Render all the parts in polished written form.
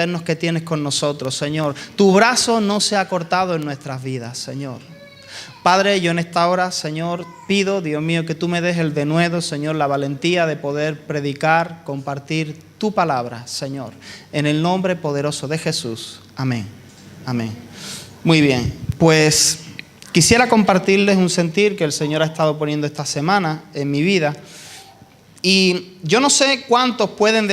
eternos que tienes con nosotros, Señor. Tu brazo no se ha cortado en nuestras vidas, Señor. Padre, yo en esta hora, Señor, pido, Dios mío, que tú me des el denuedo, Señor, la valentía de poder predicar, compartir tu palabra, Señor. En el nombre poderoso de Jesús. Amén. Amén. Muy bien, pues quisiera compartirles un sentir que el Señor ha estado poniendo esta semana en mi vida. Y yo no sé cuántos pueden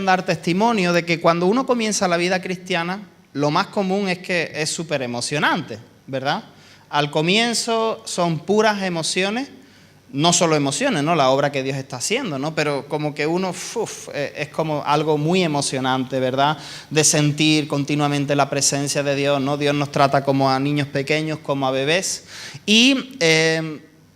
dar testimonio de que cuando uno comienza la vida cristiana, lo más común es que es súper emocionante, ¿verdad? Al comienzo son puras emociones, no solo emociones, ¿no? La obra que Dios está haciendo, ¿no? Pero como que uno, es como algo muy emocionante, ¿verdad? De sentir continuamente la presencia de Dios, ¿no? Dios nos trata como a niños pequeños, como a bebés. Y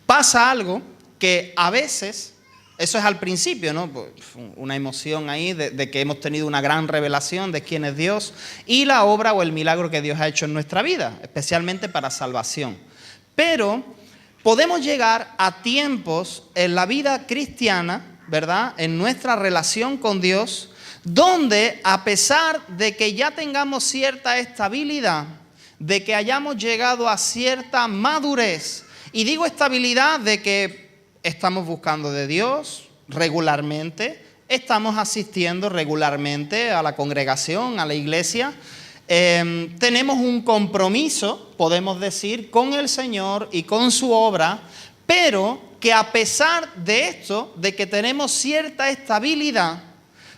pasa algo que a veces, eso es al principio, ¿no? Pues una emoción ahí de que hemos tenido una gran revelación de quién es Dios y la obra o el milagro que Dios ha hecho en nuestra vida, especialmente para salvación. Pero podemos llegar a tiempos en la vida cristiana, ¿verdad? En nuestra relación con Dios, donde a pesar de que ya tengamos cierta estabilidad, de que hayamos llegado a cierta madurez, y digo estabilidad de que estamos buscando de Dios regularmente, estamos asistiendo regularmente a la congregación, a la iglesia. Tenemos un compromiso, podemos decir, con el Señor y con su obra, pero que a pesar de esto, de que tenemos cierta estabilidad,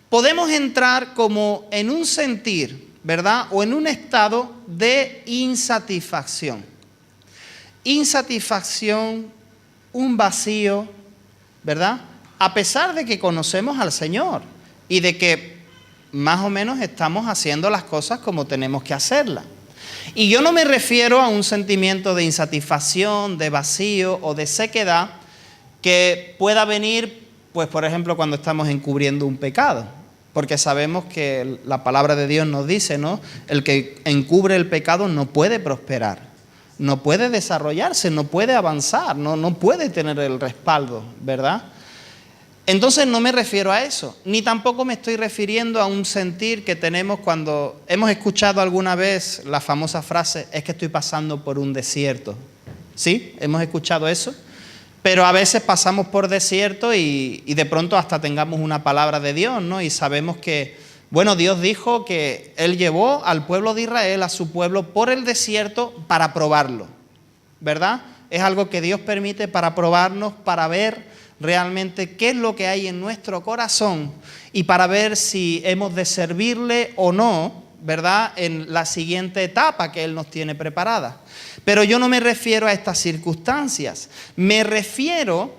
podemos entrar como en un sentir, ¿verdad? O en un estado de insatisfacción. Insatisfacción, un vacío, ¿verdad? A pesar de que conocemos al Señor y de que más o menos estamos haciendo las cosas como tenemos que hacerlas. Y yo no me refiero a un sentimiento de insatisfacción, de vacío o de sequedad que pueda venir, pues por ejemplo, cuando estamos encubriendo un pecado. Porque sabemos que la palabra de Dios nos dice, ¿no? El que encubre el pecado no puede prosperar. No puede desarrollarse, no puede avanzar, no puede tener el respaldo, ¿verdad? Entonces no me refiero a eso, ni tampoco me estoy refiriendo a un sentir que tenemos cuando hemos escuchado alguna vez la famosa frase, es que estoy pasando por un desierto. ¿Sí? ¿Hemos escuchado eso? Pero a veces pasamos por desierto y de pronto hasta tengamos una palabra de Dios, ¿no? Y sabemos que, bueno, Dios dijo que Él llevó al pueblo de Israel, a su pueblo, por el desierto para probarlo, ¿verdad? Es algo que Dios permite para probarnos, para ver realmente qué es lo que hay en nuestro corazón y para ver si hemos de servirle o no, ¿verdad? En la siguiente etapa que Él nos tiene preparada. Pero yo no me refiero a estas circunstancias, me refiero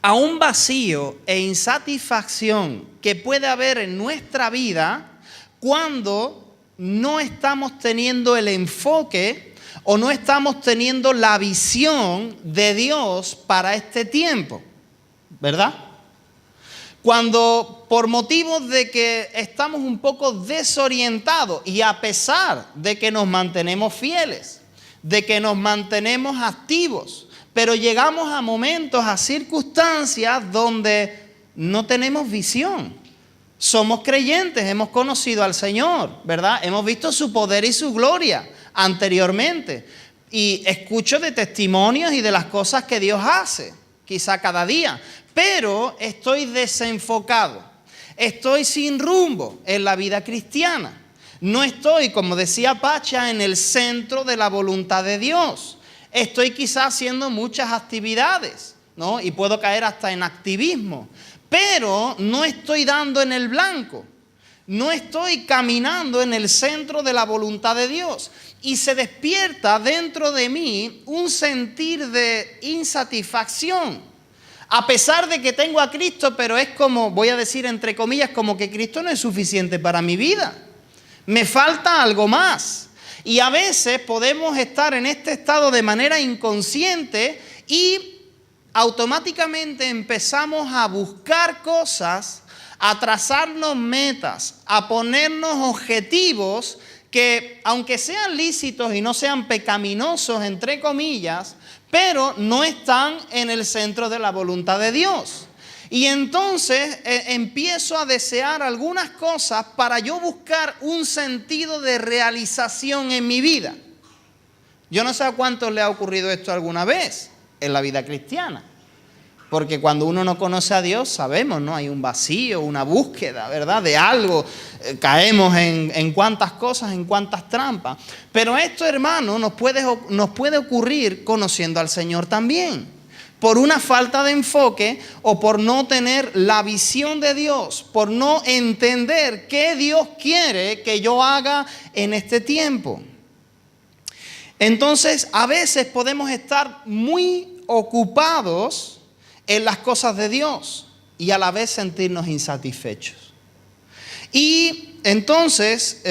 a un vacío e insatisfacción que puede haber en nuestra vida cuando no estamos teniendo el enfoque o no estamos teniendo la visión de Dios para este tiempo, ¿verdad? Cuando por motivos de que estamos un poco desorientados y a pesar de que nos mantenemos fieles, de que nos mantenemos activos, pero llegamos a momentos, a circunstancias donde no tenemos visión. Somos creyentes, hemos conocido al Señor, ¿verdad? Hemos visto su poder y su gloria anteriormente. Y escucho de testimonios y de las cosas que Dios hace, quizá cada día. Pero estoy desenfocado, estoy sin rumbo en la vida cristiana. No estoy, como decía Pacha, en el centro de la voluntad de Dios. Estoy quizás haciendo muchas actividades, ¿no? Y puedo caer hasta en activismo, pero no estoy dando en el blanco, no estoy caminando en el centro de la voluntad de Dios. Y se despierta dentro de mí un sentir de insatisfacción. A pesar de que tengo a Cristo, pero es como, voy a decir entre comillas, como que Cristo no es suficiente para mi vida. Me falta algo más. Y a veces podemos estar en este estado de manera inconsciente y automáticamente empezamos a buscar cosas, a trazarnos metas, a ponernos objetivos que, aunque sean lícitos y no sean pecaminosos, entre comillas, pero no están en el centro de la voluntad de Dios. Y entonces empiezo a desear algunas cosas para yo buscar un sentido de realización en mi vida. Yo no sé a cuántos le ha ocurrido esto alguna vez en la vida cristiana. Porque cuando uno no conoce a Dios, sabemos, ¿no? Hay un vacío, una búsqueda, ¿verdad? De algo. Caemos en cuántas cosas, en cuántas trampas. Pero esto, hermano, nos puede ocurrir conociendo al Señor también. Por una falta de enfoque o por no tener la visión de Dios, por no entender qué Dios quiere que yo haga en este tiempo. Entonces, a veces podemos estar muy ocupados en las cosas de Dios y a la vez sentirnos insatisfechos. Y entonces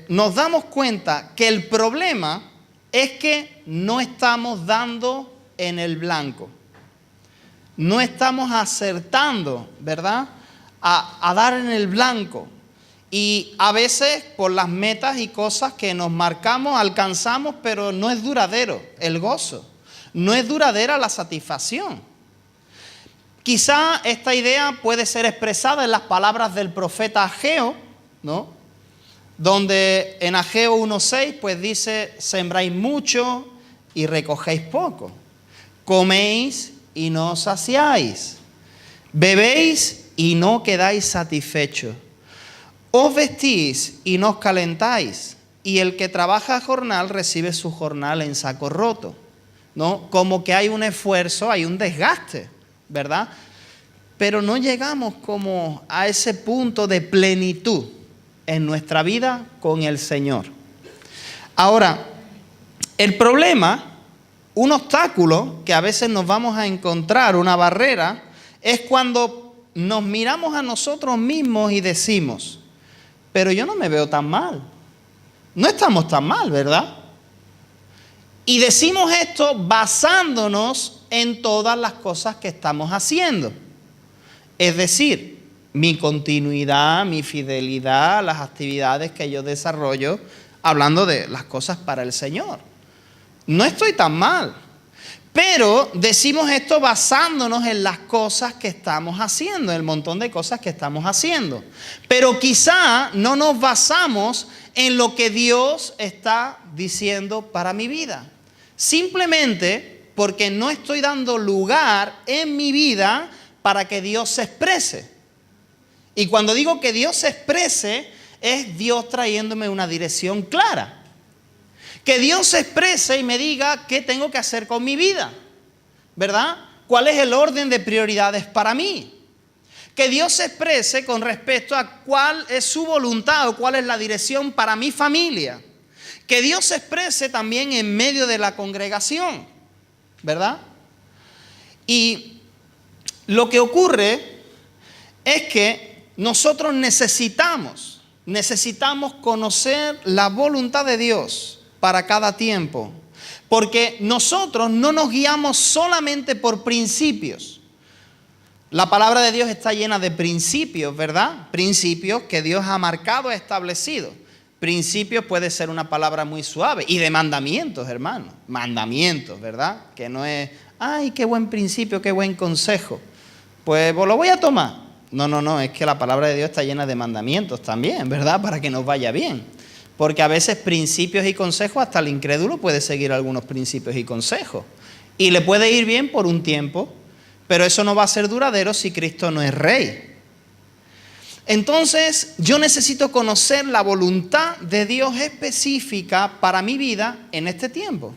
nos damos cuenta que el problema es que no estamos dando en el blanco. No estamos acertando, ¿verdad? A dar en el blanco. Y a veces por las metas y cosas que nos marcamos, alcanzamos, pero no es duradero el gozo. No es duradera la satisfacción. Quizá esta idea puede ser expresada en las palabras del profeta Ageo, ¿no? Donde en Ageo 1:6 pues dice: sembráis mucho y recogéis poco, coméis y no os saciáis, bebéis y no quedáis satisfechos, os vestís y no os calentáis, y el que trabaja a jornal recibe su jornal en saco roto, ¿no? Como que hay un esfuerzo, hay un desgaste, ¿verdad? Pero no llegamos como a ese punto de plenitud en nuestra vida con el Señor. Ahora, el problema, un obstáculo que a veces nos vamos a encontrar, una barrera, es cuando nos miramos a nosotros mismos y decimos: pero yo no me veo tan mal. No estamos tan mal, ¿verdad? Y decimos esto basándonos en todas las cosas que estamos haciendo. Es decir, mi continuidad, mi fidelidad, las actividades que yo desarrollo, hablando de las cosas para el Señor. No estoy tan mal, pero decimos esto basándonos en las cosas que estamos haciendo, en el montón de cosas que estamos haciendo. Pero quizá no nos basamos en lo que Dios está diciendo para mi vida. Simplemente porque no estoy dando lugar en mi vida para que Dios se exprese. Y cuando digo que Dios se exprese, es Dios trayéndome una dirección clara. Que Dios se exprese y me diga qué tengo que hacer con mi vida, ¿verdad? ¿Cuál es el orden de prioridades para mí? Que Dios se exprese con respecto a cuál es su voluntad o cuál es la dirección para mi familia. Que Dios se exprese también en medio de la congregación, ¿verdad? Y lo que ocurre es que nosotros necesitamos conocer la voluntad de Dios para cada tiempo, porque nosotros no nos guiamos solamente por principios. La palabra de Dios está llena de principios, ¿verdad? Principios que Dios ha marcado, ha establecido. Principios puede ser una palabra muy suave. Y de mandamientos, hermano. Mandamientos, ¿verdad? Que no es, ay, qué buen principio, qué buen consejo. Pues lo voy a tomar. No, es que la palabra de Dios está llena de mandamientos también, ¿verdad? Para que nos vaya bien. Porque a veces principios y consejos, hasta el incrédulo puede seguir algunos principios y consejos. Y le puede ir bien por un tiempo, pero eso no va a ser duradero si Cristo no es Rey. Entonces, yo necesito conocer la voluntad de Dios específica para mi vida en este tiempo.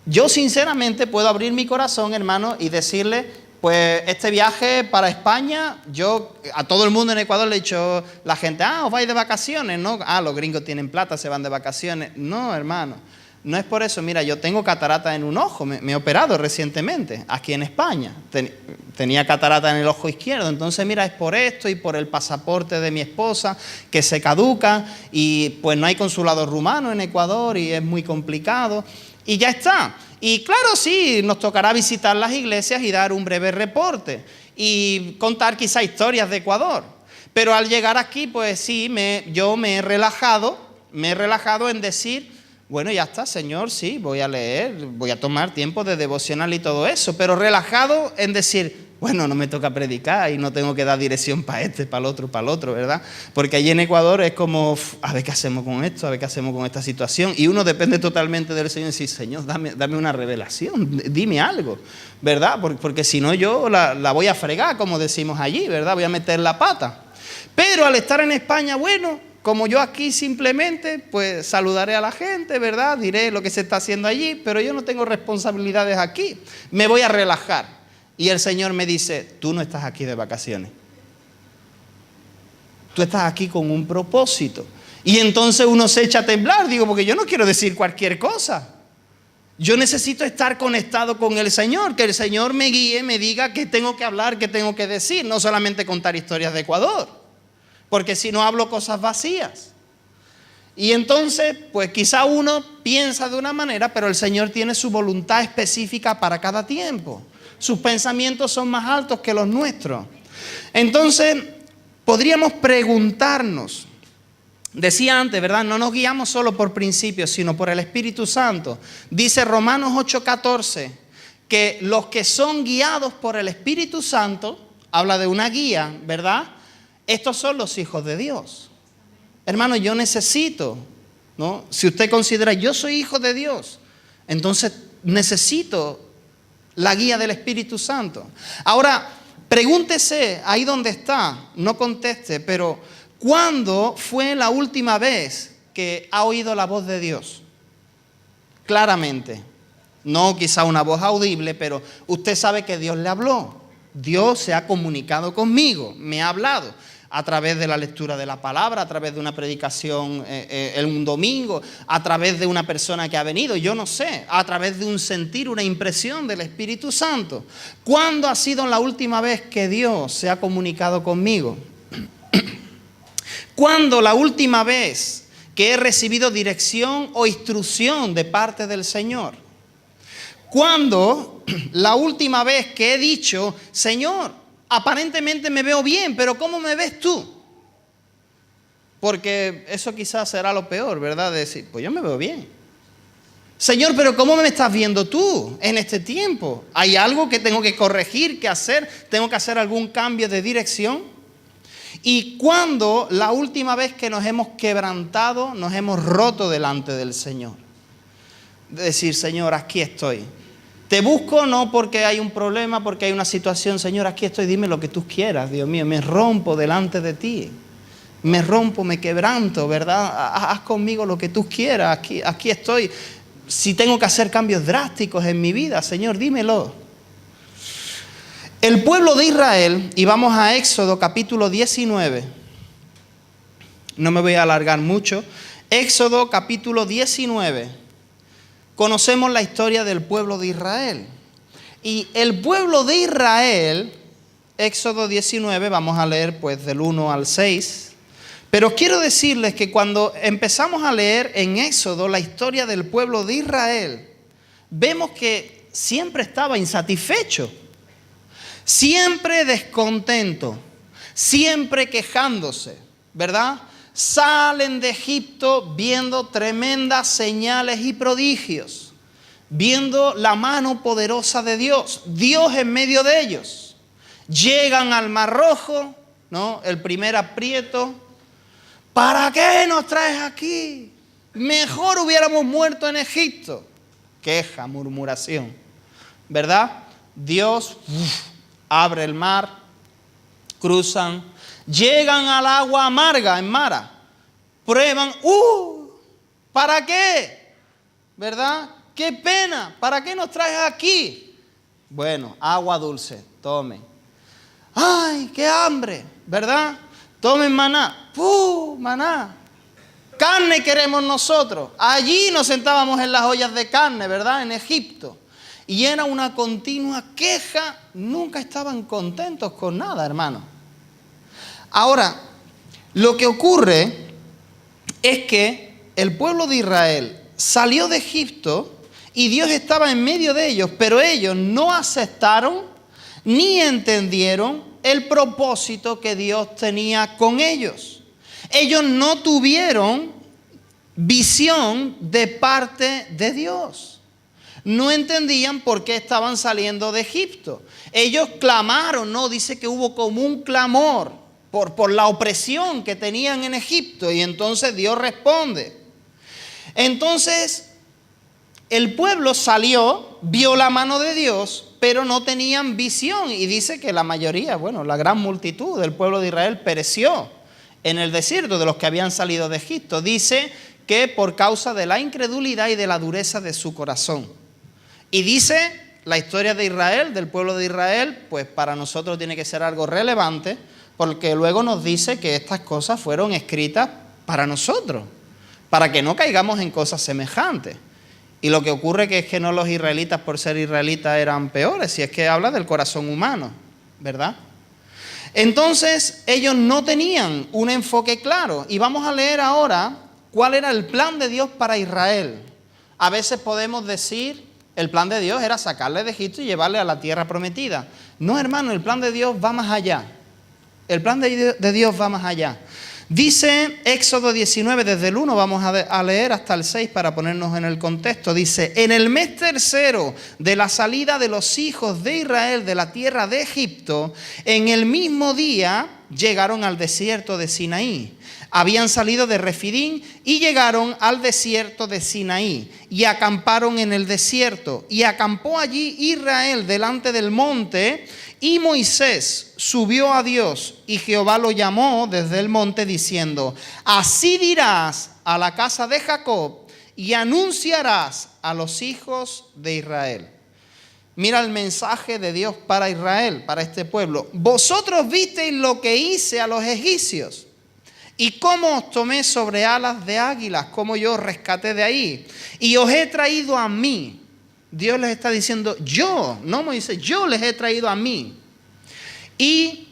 Yo sinceramente puedo abrir mi corazón, hermano, y decirle, pues este viaje para España, yo a todo el mundo en Ecuador le he dicho, la gente, os vais de vacaciones, ¿no? Los gringos tienen plata, se van de vacaciones. No, hermano, no es por eso. Mira, yo tengo catarata en un ojo, me he operado recientemente aquí en España. Tenía catarata en el ojo izquierdo, entonces mira, es por esto y por el pasaporte de mi esposa que se caduca y pues no hay consulado rumano en Ecuador y es muy complicado y ya está. Y claro, sí, nos tocará visitar las iglesias y dar un breve reporte y contar quizá historias de Ecuador. Pero al llegar aquí, pues sí, yo me he relajado en decir, bueno, ya está, Señor, sí, voy a leer, voy a tomar tiempo de devocional y todo eso, pero relajado en decir, bueno, no me toca predicar y no tengo que dar dirección para este, para el otro, ¿verdad? Porque allí en Ecuador es como, a ver qué hacemos con esto, a ver qué hacemos con esta situación. Y uno depende totalmente del Señor y decir, Señor, dame una revelación, dime algo, ¿verdad? Porque si no yo la voy a fregar, como decimos allí, ¿verdad? Voy a meter la pata. Pero al estar en España, bueno, como yo aquí simplemente, pues saludaré a la gente, ¿verdad? Diré lo que se está haciendo allí, pero yo no tengo responsabilidades aquí. Me voy a relajar. Y el Señor me dice, tú no estás aquí de vacaciones. Tú estás aquí con un propósito. Y entonces uno se echa a temblar, digo, porque yo no quiero decir cualquier cosa. Yo necesito estar conectado con el Señor, que el Señor me guíe, me diga qué tengo que hablar, qué tengo que decir, no solamente contar historias de Ecuador. Porque si no hablo cosas vacías. Y entonces, pues quizá uno piensa de una manera, pero el Señor tiene su voluntad específica para cada tiempo. Sus pensamientos son más altos que los nuestros. Entonces, podríamos preguntarnos, decía antes, ¿verdad? No nos guiamos solo por principios, sino por el Espíritu Santo. Dice Romanos 8:14, que los que son guiados por el Espíritu Santo, habla de una guía, ¿verdad? Estos son los hijos de Dios. Hermano, yo necesito, ¿no? Si usted considera, yo soy hijo de Dios, entonces necesito la guía del Espíritu Santo. Ahora, pregúntese ahí donde está, no conteste, pero ¿cuándo fue la última vez que ha oído la voz de Dios? Claramente. No quizá una voz audible, pero usted sabe que Dios le habló. Dios se ha comunicado conmigo, me ha hablado. A través de la lectura de la palabra, a través de una predicación un domingo, a través de una persona que ha venido, yo no sé, a través de un sentir, una impresión del Espíritu Santo. ¿Cuándo ha sido la última vez que Dios se ha comunicado conmigo? ¿Cuándo la última vez que he recibido dirección o instrucción de parte del Señor? ¿Cuándo la última vez que he dicho, Señor, aparentemente me veo bien, pero ¿cómo me ves tú? Porque eso quizás será lo peor, ¿verdad? De decir, pues yo me veo bien. Señor, pero ¿cómo me estás viendo tú en este tiempo? ¿Hay algo que tengo que corregir, que hacer? ¿Tengo que hacer algún cambio de dirección? ¿Y cuándo la última vez que nos hemos quebrantado, nos hemos roto delante del Señor? De decir, Señor, aquí estoy. Te busco no porque hay un problema, porque hay una situación. Señor, aquí estoy, dime lo que tú quieras, Dios mío. Me rompo delante de ti. Me rompo, me quebranto, ¿verdad? Haz conmigo lo que tú quieras. Aquí estoy. Si tengo que hacer cambios drásticos en mi vida, Señor, dímelo. El pueblo de Israel, y vamos a Éxodo capítulo 19. No me voy a alargar mucho. Éxodo capítulo 19. Conocemos la historia del pueblo de Israel. Y el pueblo de Israel, Éxodo 19, vamos a leer pues del 1 al 6. Pero quiero decirles que cuando empezamos a leer en Éxodo la historia del pueblo de Israel, vemos que siempre estaba insatisfecho, siempre descontento, siempre quejándose, ¿verdad? Salen de Egipto viendo tremendas señales y prodigios, viendo la mano poderosa de Dios, Dios en medio de ellos. Llegan al Mar Rojo, ¿no? El primer aprieto. ¿Para qué nos traes aquí? Mejor hubiéramos muerto en Egipto. Queja, murmuración, ¿verdad? Dios abre el mar, cruzan. Llegan al agua amarga en Mara, prueban, ¿para qué? ¿Verdad? ¡Qué pena! ¿Para qué nos traes aquí? Bueno, agua dulce, tomen. ¡Ay, qué hambre! ¿Verdad? Tomen maná. Maná. Carne queremos nosotros. Allí nos sentábamos en las ollas de carne, ¿verdad? En Egipto. Y era una continua queja. Nunca estaban contentos con nada, hermano. Ahora, lo que ocurre es que el pueblo de Israel salió de Egipto y Dios estaba en medio de ellos, pero ellos no aceptaron ni entendieron el propósito que Dios tenía con ellos. Ellos no tuvieron visión de parte de Dios. no entendían por qué estaban saliendo de Egipto. Ellos clamaron, no, dice que hubo como un clamor por la opresión que tenían en Egipto, y entonces Dios responde. Entonces el pueblo salió, vio la mano de Dios, pero no tenían visión, y dice que la mayoría, bueno, la gran multitud del pueblo de Israel pereció en el desierto, de los que habían salido de Egipto. Dice que por causa de la incredulidad y de la dureza de su corazón. Y dice la historia de Israel, del pueblo de Israel, pues para nosotros tiene que ser algo relevante, porque luego nos dice que estas cosas fueron escritas para nosotros, para que no caigamos en cosas semejantes. Y lo que ocurre que es que no los israelitas por ser israelitas eran peores, si es que habla del corazón humano, ¿verdad? Entonces ellos no tenían un enfoque claro, y vamos a leer ahora cuál era el plan de Dios para Israel. A veces podemos decir, el plan de Dios era sacarle de Egipto y llevarle a la tierra prometida. No, hermano, el plan de Dios va más allá. El plan de Dios va más allá. Dice Éxodo 19, desde el 1 vamos a leer hasta el 6 para ponernos en el contexto. Dice: en el mes tercero de la salida de los hijos de Israel de la tierra de Egipto, en el mismo día llegaron al desierto de Sinaí. Habían salido de Refidín y llegaron al desierto de Sinaí y acamparon en el desierto. Y acampó allí Israel delante del monte, y Moisés subió a Dios, y Jehová lo llamó desde el monte diciendo: así dirás a la casa de Jacob y anunciarás a los hijos de Israel. Mira el mensaje de Dios para Israel, para este pueblo. Vosotros visteis lo que hice a los egipcios, y cómo os tomé sobre alas de águilas, cómo yo os rescaté de ahí, y os he traído a mí. Dios les está diciendo, yo, no Moisés, yo les he traído a mí. Y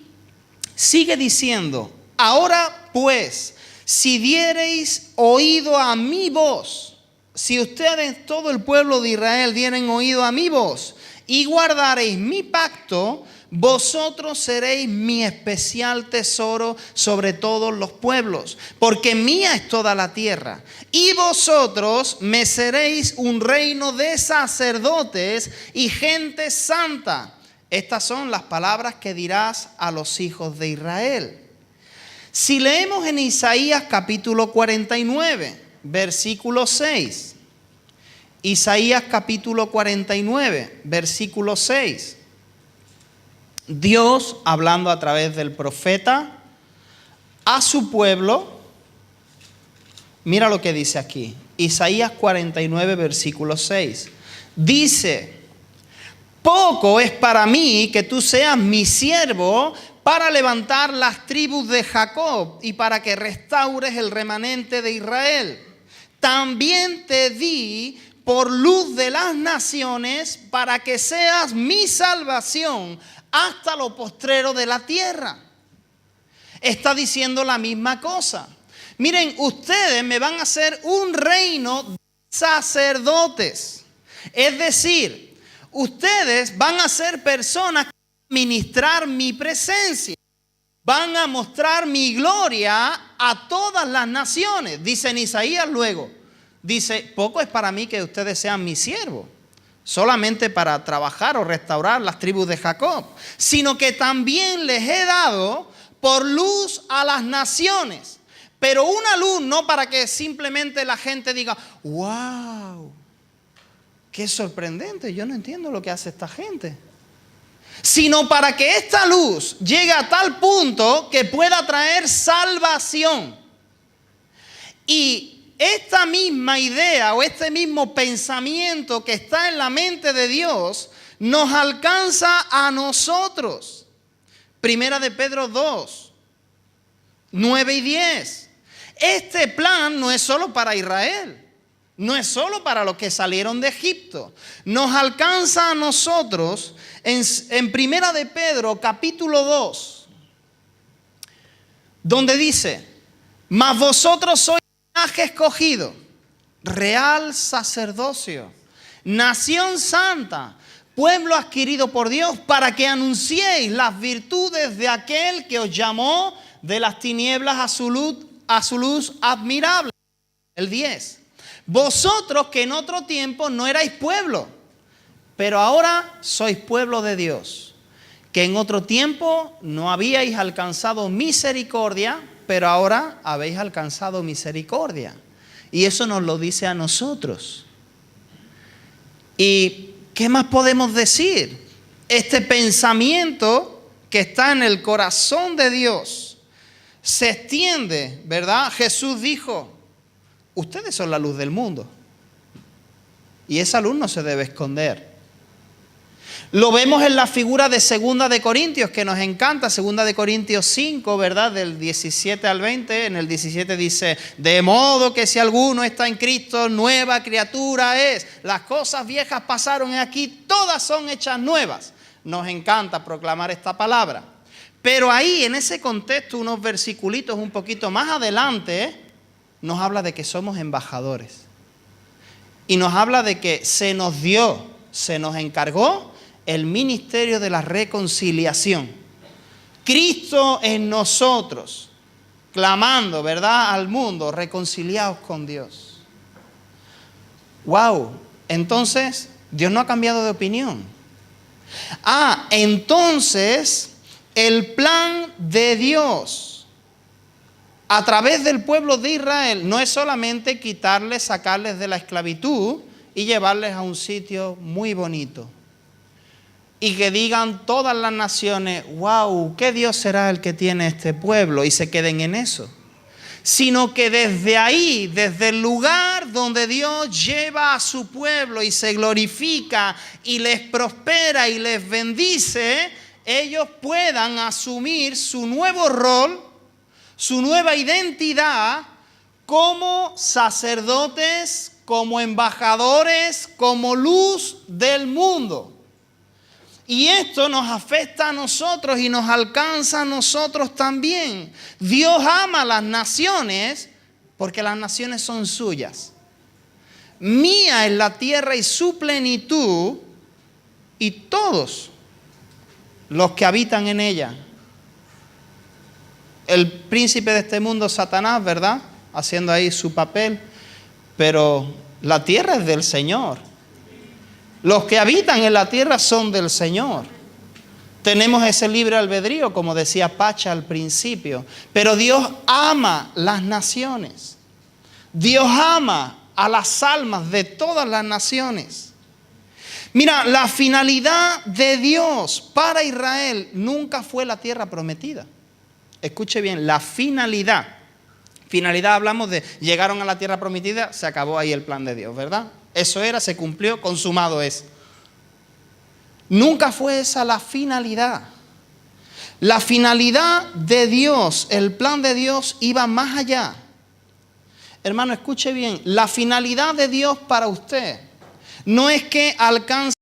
sigue diciendo: ahora pues, si diereis oído a mi voz, si ustedes, todo el pueblo de Israel, dieren oído a mi voz y guardareis mi pacto, vosotros seréis mi especial tesoro sobre todos los pueblos, porque mía es toda la tierra. Y vosotros me seréis un reino de sacerdotes y gente santa. Estas son las palabras que dirás a los hijos de Israel. Si leemos en Isaías capítulo 49, versículo 6. Isaías capítulo 49, versículo 6. Dios, hablando a través del profeta a su pueblo, mira lo que dice aquí. Isaías 49, versículo 6. Dice: poco es para mí que tú seas mi siervo para levantar las tribus de Jacob y para que restaures el remanente de Israel. También te di por luz de las naciones para que seas mi salvación hasta lo postrero de la tierra. Está diciendo la misma cosa. Miren, ustedes me van a hacer un reino de sacerdotes. Es decir, ustedes van a ser personas que van a ministrar mi presencia. Van a mostrar mi gloria a todas las naciones. Dice en Isaías luego. Dice: poco es para mí que ustedes sean mis siervos, solamente para trabajar o restaurar las tribus de Jacob, sino que también les he dado por luz a las naciones. Pero una luz no para que simplemente la gente diga: wow, qué sorprendente, yo no entiendo lo que hace esta gente. Sino para que esta luz llegue a tal punto que pueda traer salvación. Y esta misma idea o este mismo pensamiento que está en la mente de Dios nos alcanza a nosotros. Primera de Pedro 2, 9 y 10. Este plan no es solo para Israel, no es solo para los que salieron de Egipto. Nos alcanza a nosotros en Primera de Pedro capítulo 2, donde dice: mas vosotros sois linaje escogido, real sacerdocio, nación santa, pueblo adquirido por Dios, para que anunciéis las virtudes de aquel que os llamó de las tinieblas a su luz admirable. El 10. Vosotros que en otro tiempo no erais pueblo, pero ahora sois pueblo de Dios, que en otro tiempo no habíais alcanzado misericordia, pero ahora habéis alcanzado misericordia. Y eso nos lo dice a nosotros. ¿Y qué más podemos decir? Este pensamiento que está en el corazón de Dios se extiende, ¿verdad? Jesús dijo, ustedes son la luz del mundo. Y esa luz no se debe esconder. Lo vemos en la figura de 2 de Corintios, que nos encanta, 2 de Corintios 5, ¿verdad? Del 17 al 20, en el 17 dice, de modo que si alguno está en Cristo, nueva criatura es. Las cosas viejas pasaron y aquí todas son hechas nuevas. Nos encanta proclamar esta palabra. Pero ahí, en ese contexto, unos versiculitos un poquito más adelante, nos habla de que somos embajadores. Y nos habla de que se nos dio, se nos encargó el ministerio de la reconciliación. Cristo en nosotros, clamando, ¿verdad?, al mundo, reconciliados con Dios. ¡Wow! Entonces, Dios no ha cambiado de opinión. Entonces, el plan de Dios a través del pueblo de Israel no es solamente quitarles, sacarles de la esclavitud y llevarles a un sitio muy bonito. Y que digan todas las naciones, wow, ¿qué Dios será el que tiene este pueblo? Y se queden en eso. Sino que desde ahí, desde el lugar donde Dios lleva a su pueblo y se glorifica y les prospera y les bendice, ellos puedan asumir su nuevo rol, su nueva identidad como sacerdotes, como embajadores, como luz del mundo. Y esto nos afecta a nosotros y nos alcanza a nosotros también. Dios ama a las naciones porque las naciones son suyas. Mía es la tierra y su plenitud y todos los que habitan en ella. El príncipe de este mundo, Satanás, ¿verdad?, haciendo ahí su papel, pero la tierra es del Señor. Los que habitan en la tierra son del Señor. Tenemos ese libre albedrío, como decía Pacha al principio. Pero Dios ama las naciones. Dios ama a las almas de todas las naciones. Mira, la finalidad de Dios para Israel nunca fue la tierra prometida. Escuche bien, la finalidad. Finalidad, hablamos de llegaron a la tierra prometida, se acabó ahí el plan de Dios, ¿verdad? Eso era, se cumplió, consumado es. Nunca fue esa la finalidad. La finalidad de Dios, el plan de Dios iba más allá. Hermano, escuche bien, la finalidad de Dios para usted no es que alcance